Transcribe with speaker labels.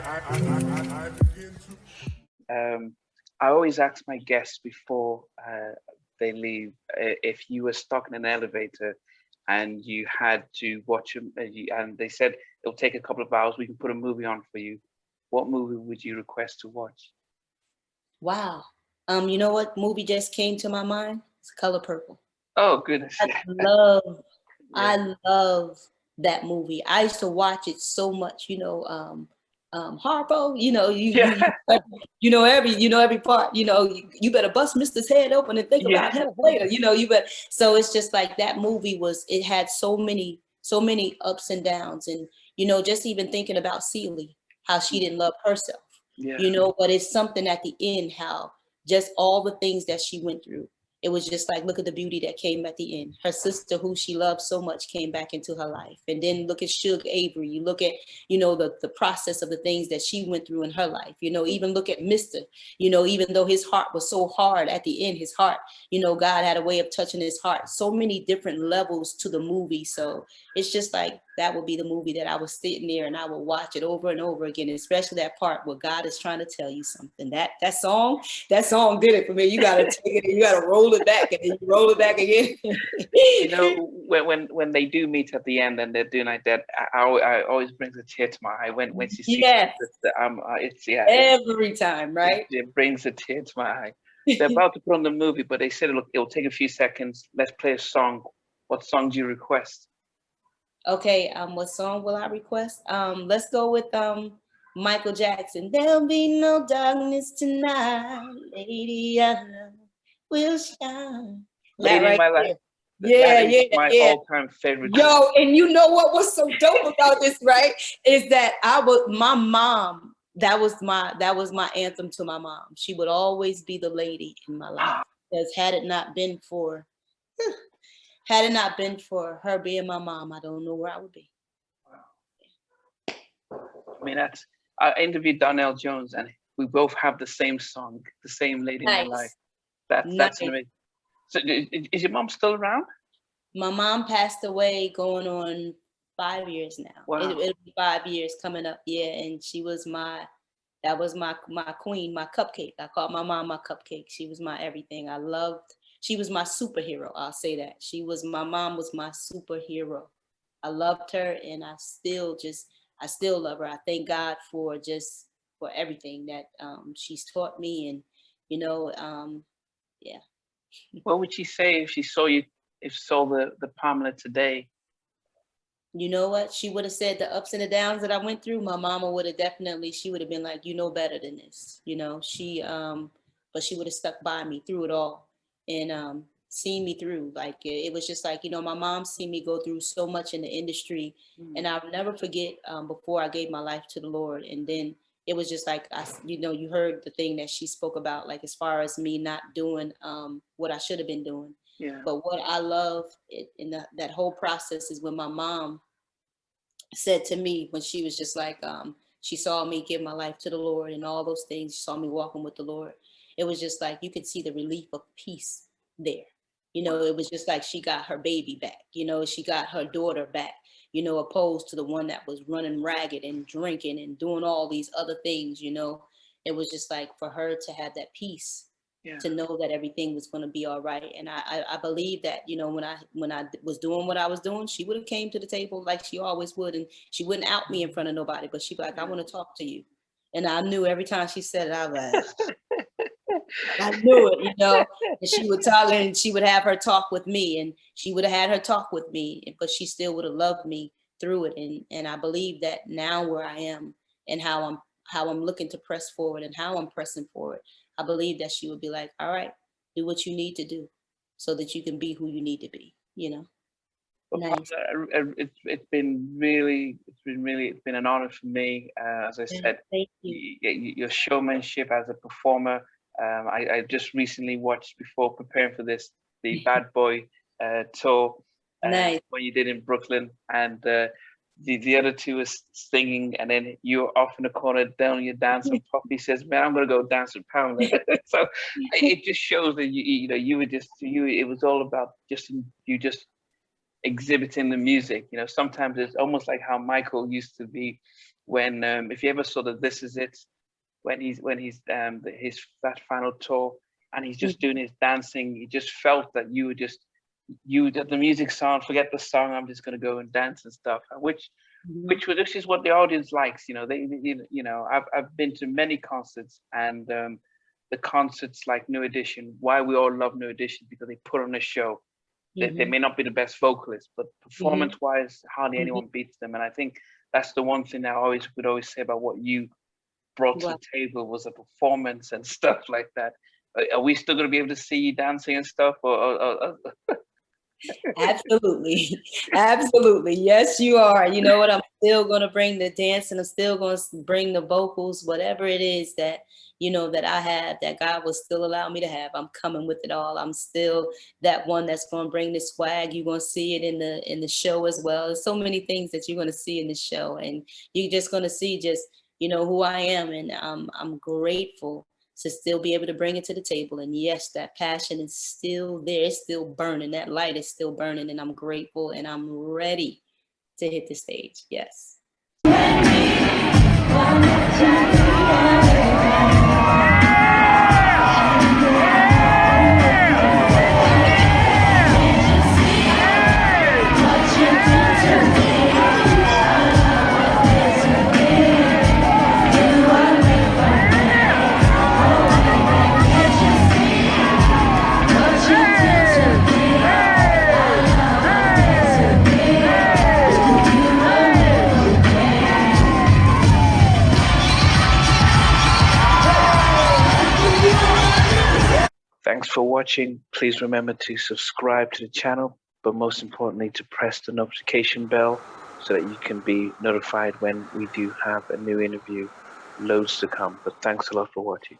Speaker 1: I always ask my guests before they leave if you were stuck in an elevator and you had to watch them, and they said it'll take a couple of hours, we can put a movie on for you. What movie would you request to watch?
Speaker 2: Wow. You know what movie just came to my mind? It's Color Purple.
Speaker 1: Oh goodness,
Speaker 2: I
Speaker 1: yeah,
Speaker 2: love,
Speaker 1: yeah,
Speaker 2: I love that movie. I used to watch it so much, Harpo,
Speaker 1: yeah,
Speaker 2: you know every part, you better bust Mister's head open and think about
Speaker 1: yeah.
Speaker 2: him later, you bet. So it's just like that movie it had so many ups and downs, and just even thinking about Celie, how she didn't love herself,
Speaker 1: Yeah.
Speaker 2: but it's something at the end, how just all the things that she went through. It was just like, look at the beauty that came at the end. Her sister, who she loved so much, came back into her life. And then look at Suge Avery. You look at, the process of the things that she went through in her life. Even look at Mister, even though his heart was so hard at the end, his heart, God had a way of touching his heart. So many different levels to the movie. So it's just like, that would be the movie that I was sitting there and I would watch it over and over again, especially that part where God is trying to tell you something. That song did it for me. You gotta take it and you gotta roll it back and then you roll it back again.
Speaker 1: When they do meet at the end and they're doing like that, I always brings a tear to my eye when she sees
Speaker 2: Yes,
Speaker 1: it's yeah,
Speaker 2: every time, right?
Speaker 1: it brings a tear to my eye. They're about to put on the movie, but they said, look, it'll take a few seconds. Let's play a song. What song do you request?
Speaker 2: Okay, what song will I request? Let's go with Michael Jackson. There'll be no darkness tonight, lady, I love will shine. That
Speaker 1: Lady in
Speaker 2: right
Speaker 1: My Life.
Speaker 2: there.
Speaker 1: That
Speaker 2: Yeah,
Speaker 1: is
Speaker 2: yeah,
Speaker 1: my
Speaker 2: yeah.
Speaker 1: all-time favorite song.
Speaker 2: Yo, and you know what was so dope about this, right? Is that my mom, that was my anthem to my mom. She would always be the lady in my life. Because had it not been for her being my mom, I don't know where I would be.
Speaker 1: I mean, I interviewed Donnell Jones, and we both have the same song, the same Lady in My Life.
Speaker 2: Nice.
Speaker 1: That's
Speaker 2: Nice.
Speaker 1: amazing. So, is your mom still around?
Speaker 2: My mom passed away going on 5 years now.
Speaker 1: Wow.
Speaker 2: It'll be 5 years coming up. Yeah, and that was my queen, my cupcake. I called my mom my cupcake. She was my everything. She was my superhero. I'll say that. My mom was my superhero. I loved her, and I still love her. I thank God for everything that she's taught me, and yeah.
Speaker 1: What would she say if she saw you, if saw the Pamela today?
Speaker 2: You know what? She would have said the ups and the downs that I went through. My mama would have she would have been like, you know better than this. But she would have stuck by me through it all and seen me through. Like it was just like, my mom seen me go through so much in the industry, and I'll never forget before I gave my life to the Lord. And then it was just like, you heard the thing that she spoke about, like as far as me not doing what I should have been doing.
Speaker 1: Yeah.
Speaker 2: But what I love in that whole process is when my mom said to me, when she was just like, she saw me give my life to the Lord and all those things, she saw me walking with the Lord. It was just like, you could see the relief of peace there. It was just like she got her baby back, she got her daughter back, opposed to the one that was running ragged and drinking and doing all these other things, It was just like for her to have that peace, to know that everything was going to be all right. And I believe that, when I was doing what I was doing, she would have came to the table like she always would. And she wouldn't out me in front of nobody, but she'd be like, I want to talk to you. And I knew every time she said it, I was like, I knew it, and she would talk and she would have her talk with me, and she would have had her talk with me, but she still would have loved me through it. And I believe that now where I am and how I'm looking to press forward and how I'm pressing forward, I believe that she would be like, all right, do what you need to do so that you can be who you need to be,
Speaker 1: Well,
Speaker 2: Nice.
Speaker 1: it's been an honor for me. As I said,
Speaker 2: Thank you.
Speaker 1: your showmanship as a performer. I just recently watched, before preparing for this, the Bad Boy tour
Speaker 2: Nice.
Speaker 1: when you did in Brooklyn, and the other two was singing, and then you're off in the corner down your dance, and Poppy says, "Man, I'm gonna go dance with Pamela." So it just shows that you were just you. It was all about just exhibiting the music. Sometimes it's almost like how Michael used to be when if you ever saw the This Is It, when he's that final tour and he's just doing his dancing, you just felt that you were just that the music's on, forget the song, I'm just gonna go and dance and stuff, which is what the audience likes. You know, I've been to many concerts, and the concerts like New Edition, why we all love New Edition, because they put on a show. They may not be the best vocalists, but performance-wise, hardly anyone beats them. And I think that's the one thing I would always say about what you brought to the table, was a performance and stuff like that. Are we still going to be able to see you dancing and stuff?
Speaker 2: Absolutely. Absolutely. Yes, you are. You know what? I'm still going to bring the dance, and I'm still going to bring the vocals, whatever it is that, you know, that I have, that God will still allow me to have. I'm coming with it all. I'm still that one that's going to bring the swag. You're going to see it in the show as well. There's so many things that you're going to see in the show, and you're just going to see just, you know, who I am. And I'm grateful to still be able to bring it to the table. And yes, that passion is still there. It's still burning. That light is still burning, and I'm grateful, and I'm ready to hit the stage. Yes.
Speaker 1: Thanks for watching. Please remember to subscribe to the channel, but most importantly to press the notification bell so that you can be notified when we do have a new interview. Loads to come, but thanks a lot for watching.